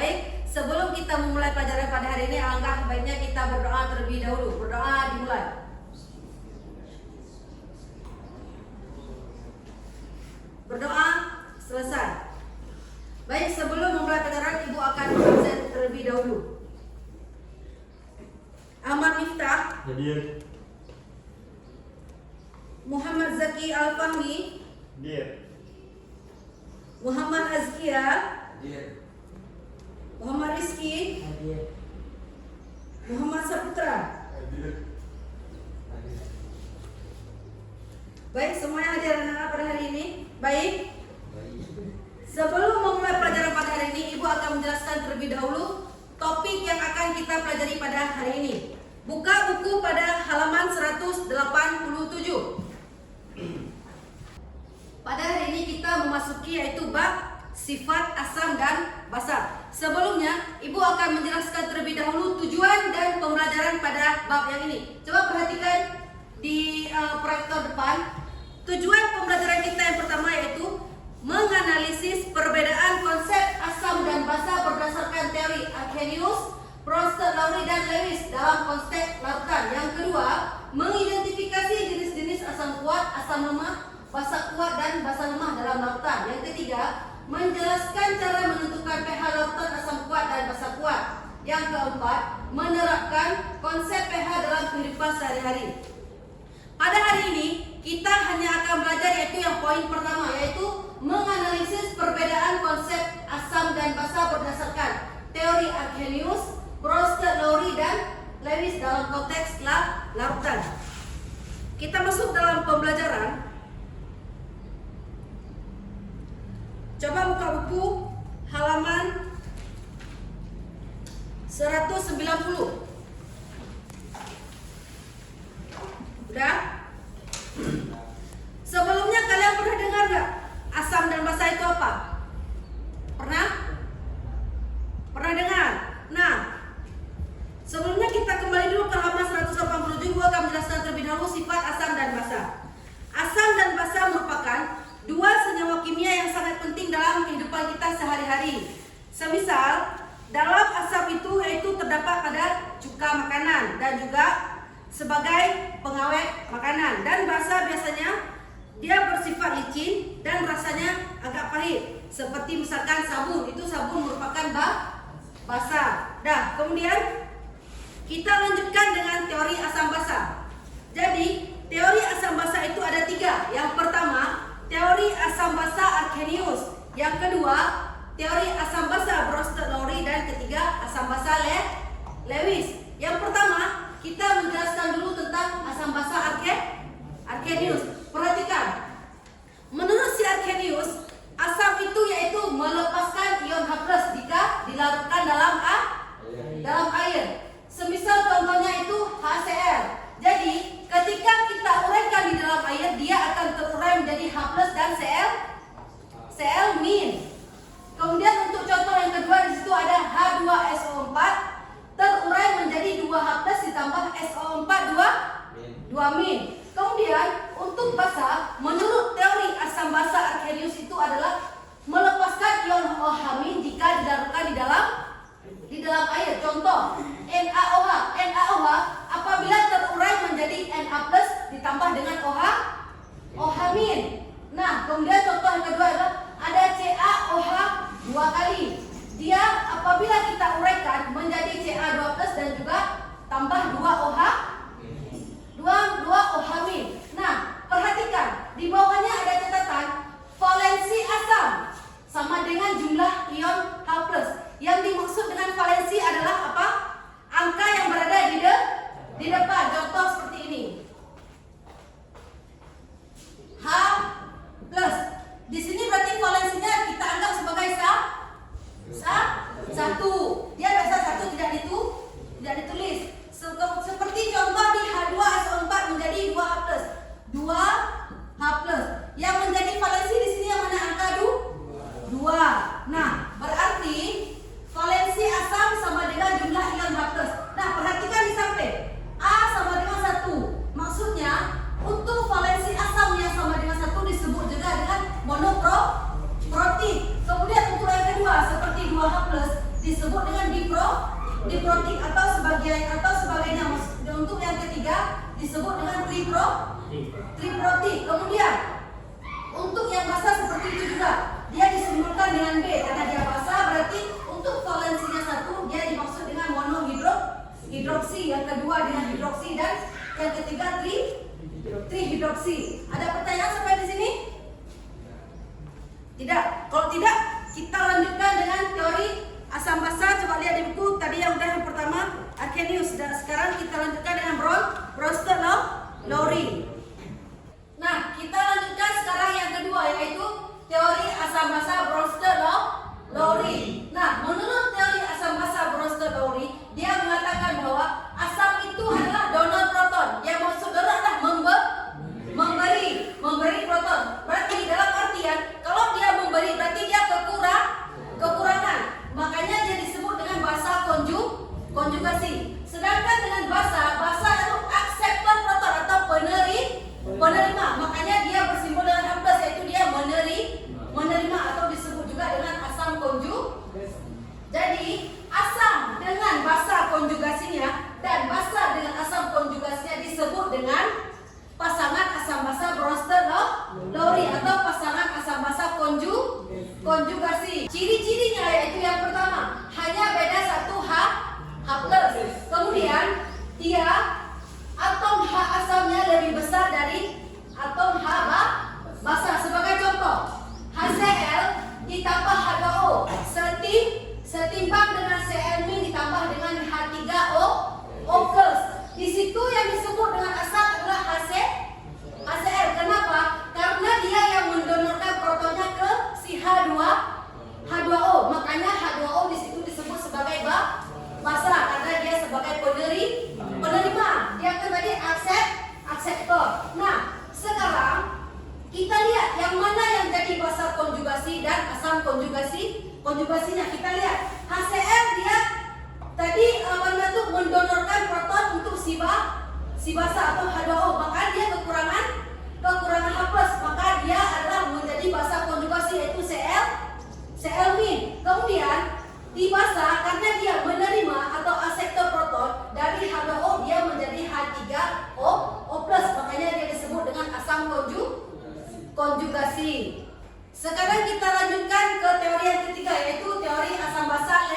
Baik, sebelum kita memulai pelajaran pada hari ini, alangkah baiknya kita berdoa terlebih dahulu. Berdoa dimulai. Berdoa selesai. Baik, sebelum memulai pelajaran, Ibu akan absen terlebih dahulu. Ahmad Miftah, Hadir. Muhammad Zaki Al-Fahmi, Hadir. Muhammad Azkia, Hadir. Muhammad Rizki, Hadir. Muhammad Saputra. Hadir. Baik, semuanya hadir anak-anak pada hari ini. Baik. Sebelum memulai pelajaran pada hari ini, Ibu akan menjelaskan terlebih dahulu topik yang akan kita pelajari pada hari ini. Buka buku pada halaman 187. Pada hari ini kita memasuki yaitu bab sifat asam dan basa. Sebelumnya, Ibu akan menjelaskan terlebih dahulu tujuan dan pembelajaran pada bab yang ini. Coba perhatikan di proyektor depan. Tujuan pembelajaran kita yang pertama yaitu menganalisis perbedaan konsep asam dan basa berdasarkan teori Arrhenius, Prost-Lowry dan Lewis dalam konteks lautan. Yang kedua, mengidentifikasi jenis-jenis asam kuat, asam lemah, basa kuat dan basa lemah dalam lautan. Yang ketiga, menjelaskan cara menentukan pH lautan asam kuat dan basa kuat. Yang keempat, menerapkan konsep pH dalam kehidupan sehari-hari. Pada hari ini kita hanya akan belajar yaitu yang poin pertama, yaitu menganalisis perbedaan konsep asam dan basa berdasarkan teori Arrhenius, Prost-Lowry dan Lewis dalam konteks lautan. Kita masuk dalam pembelajaran. Coba buka buku halaman 190. Udah? Sebelumnya kalian pernah dengar nggak asam dan basa itu apa? Pernah? Pernah dengar? Nah, sebelumnya kita kembali dulu ke halaman 187. Gua akan menjelaskan terlebih dahulu sifat asam dan basa. Asam dan basa merupakan dua senyawa kimia yang sangat penting dalam kehidupan kita sehari-hari. Semisal, dalam asam itu yaitu terdapat pada cuka makanan dan juga sebagai pengawet makanan, dan basa biasanya dia bersifat licin dan rasanya agak pahit. Seperti misalkan sabun, itu sabun merupakan basa. Dah, kemudian kita lanjutkan dengan teori asam basa. Jadi, teori asam basa itu ada tiga. Yang pertama, teori asam basa Arrhenius. Yang kedua, teori asam basa Prost-Lowry, dan ketiga asam basa Lewis. Yang pertama, kita menjelaskan dulu tentang asam basa Arrhenius. Perhatikan, menurut si Arrhenius, asam itu yaitu melepaskan ion H+ jika dilarutkan dalam air. Semisal contohnya itu HCl. Jadi, ketika kita uraikan di dalam air, dia akan terurai menjadi H+ dan Cl-. Kemudian untuk contoh yang kedua, di situ ada H2SO4 terurai menjadi 2H+ ditambah SO4 2-. Kemudian untuk basa, menurut teori asam basa Arrhenius itu adalah melepaskan ion OH- jika dilarutkan di dalam air. Contoh NaOH. NaOH apabila terurai menjadi Na+ ditambah dengan OH-. Nah, kemudian contoh yang kedua adalah ada CaOH 2 kali. Dia apabila kita uraikan menjadi Ca2+ dan juga tambah 2OH-. Nah, perhatikan di bawahnya ada catatan valensi asam sama dengan jumlah ion H+. Yang dimaksud dengan valensi adalah apa? Angka yang berada di depan. Contoh seperti ini. H+. Di sini berarti valensinya kita anggap sebagai satu. Dia biasa satu tidak ditulis. Seperti contoh di H2SO4 menjadi 2H+. 2H+. Yang menjadi valensi di sini yang mana angka 2. Nah, berarti valensi asam sama dengan jumlah ion H+. Nah, perhatikan di samping. A sama dengan 1. Maksudnya, untuk valensi asam yang sama dengan 1 disebut juga dengan monoprotik. Kemudian untuk yang kedua seperti 2H+, disebut dengan diprotik atau sebagainya. Untuk yang ketiga disebut dengan triprotik. Kemudian untuk yang basah seperti itu juga, dia disimbolkan dengan B karena dia basah, berarti untuk valensinya 1 dia dimaksud dengan monohidroksi, yang kedua dengan hidroksi, dan yang ketiga trihidroksi. Ada pertanyaan sampai di sini? Tidak. Kalau tidak, kita lanjutkan dengan teori asam basa. Coba lihat di buku tadi yang pertama Arrhenius, dan sekarang kita lanjutkan dengan Bronsted-Lowry. Nah, kita lanjutkan sekarang yang kedua, yaitu teori asam basa Bronsted-Lowry. Nah, menurut teori asam basa Bronsted-Lowry, dia mengatakan bahwa asam itu adalah donor proton. Yang maksud donor adalah memberi proton. Berarti dalam artian kalau dia memberi berarti dia kekurangan. Makanya dia disebut dengan basa konjugasi. Sedangkan dengan basa itu akseptor proton atau penerima. Makanya dia bersimbol dengan H+, yaitu dia menerima atau disebut juga dengan asam konjugasi. Jadi asam dengan basa konjugasinya dan basa dengan asam konjugasinya disebut dengan pasangan asam basa Bronsted-Lowry atau pasangan asam basa konjugasi. Ciri-cirinya yaitu yang pertama, hanya beda satu H+. Kemudian dia atom H asamnya lebih besar dari atom H basa. Sebagai contoh, HCl ditambah H2O setimbang dengan Cl- ditambah dengan H3O+. Di situ yang disebut dengan asam adalah HCl. Kenapa? Karena dia yang mendonorkan protonnya ke si H2O. Makanya H2O di situ disebut sebagai basa karena dia sebagai penerima. Dia kan tadi akseptor. Nah, sekarang kita lihat yang mana yang jadi basa konjugasi dan asam konjugasinya. Kita lihat HCl dia tadi mendonorkan proton untuk si basa atau H2O, maka dia kekurangan H+, maka dia adalah menjadi basa konjugasi yaitu Cl-. Kemudian di basa karena dia menerima atau akseptor proton dari H2O, dia menjadi H3O+, makanya dia disebut dengan asam konjugasi. Sekarang kita lanjutkan ke teori yang ketiga, yaitu teori asam basa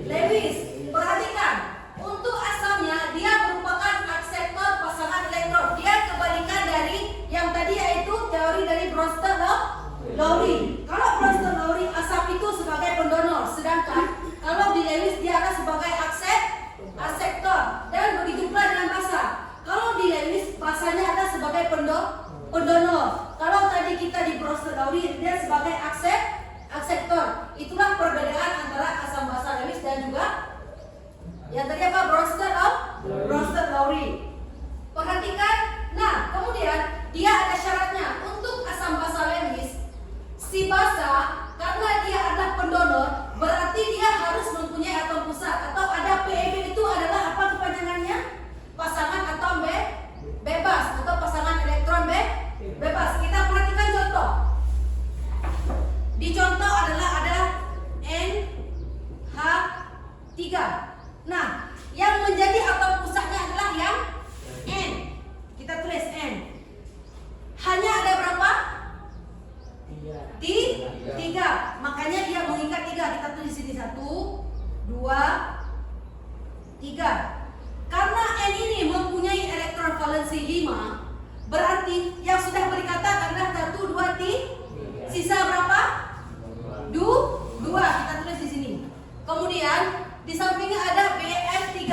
Lewis. Perhatikan, untuk asamnya dia merupakan akseptor pasangan elektron. Dia kebalikan dari yang tadi, yaitu teori dari Bronsted-Lowry. Kalau Bronsted-Lowry asam itu sebagai pendonor, sedangkan kalau di Lewis dia adalah sebagai akseptor. Dan begitu pula dengan basa. Kalau di Lewis basanya adalah sebagai pendonor. Kalau tadi kita di Bronsted-Lowry dia sebagai akseptor. Itulah perbedaan antara asam basa Lewis dan juga yang tadi apa? Bronsted-Lowry. Perhatikan. Nah, kemudian dia ada syaratnya. Untuk asam basa Lewis, si basa karena dia adalah pendonor, berarti dia harus mempunyai atom pusat atau ada PeB. Itu adalah apa kepanjangannya? Pasangan atom bebas atau pasangan elektron bebas. Kita perhatikan contoh. Di contoh ada NH3. Nah, yang menjadi atom pusatnya adalah yang N. Kita tulis N. Hanya ada berapa? 3. Makanya dia mengikat 3. Kita tulis di sini 1, 2, 3. Karena N ini mempunyai elektron valensi 5, berarti yang sudah berikatan adalah 1, 2, 3. Sisa berapa? 2. Kita tulis di sini. Kemudian di sampingnya ada BF3.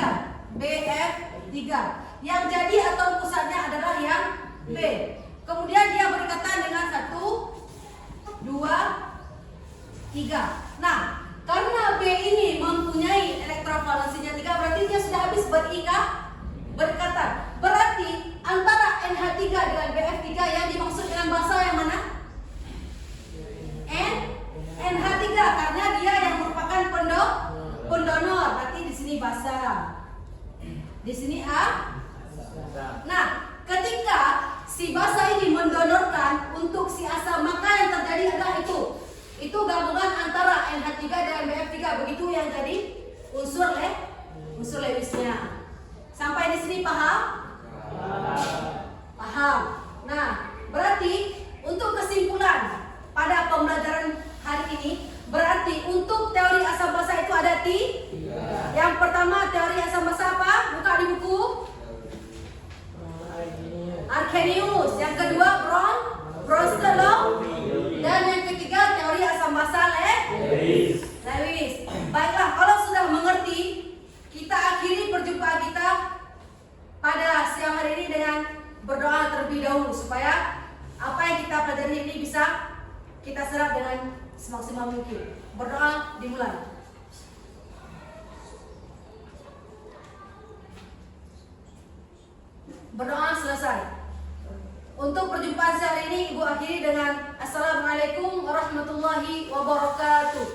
Yang jadi atom pusatnya adalah yang B. Kemudian dia berikatan dengan 1, 2, 3. Nah, karena B ini mempunyai elektron valensinya 3, berarti dia sudah habis berikatan. Berarti antara NH3 dengan BF3 yang dimaksud dengan basa yang mana? NH3 karena dia yang merupakan pendonor. Berarti di sini basa. Di sini A. Nah, ketika si basa ini mendonorkan untuk si asam, maka yang terjadi adalah itu gabungan antara NH3 dan BF3. Begitu yang jadi unsur Lewisnya. Sampai di sini paham? Paham. Nah, berarti untuk kesimpulan pada pembelajaran hari ini, berarti untuk teori asam basa itu ada tiga. Yang pertama teori asam basa apa? Buka di buku. Arrhenius. Yang kedua Bronsted law. Dan yang ketiga teori asam basa Lewis. Baiklah, kalau sudah mengerti, kita akhiri perjumpaan kita pada siang hari ini dengan berdoa terlebih dahulu supaya apa yang kita pelajari ini bisa kita serap dengan semaksimal mungkin. Berdoa dimulai. Berdoa selesai. Untuk perjumpaan siang hari ini Ibu akhiri dengan Assalamualaikum warahmatullahi wabarakatuh.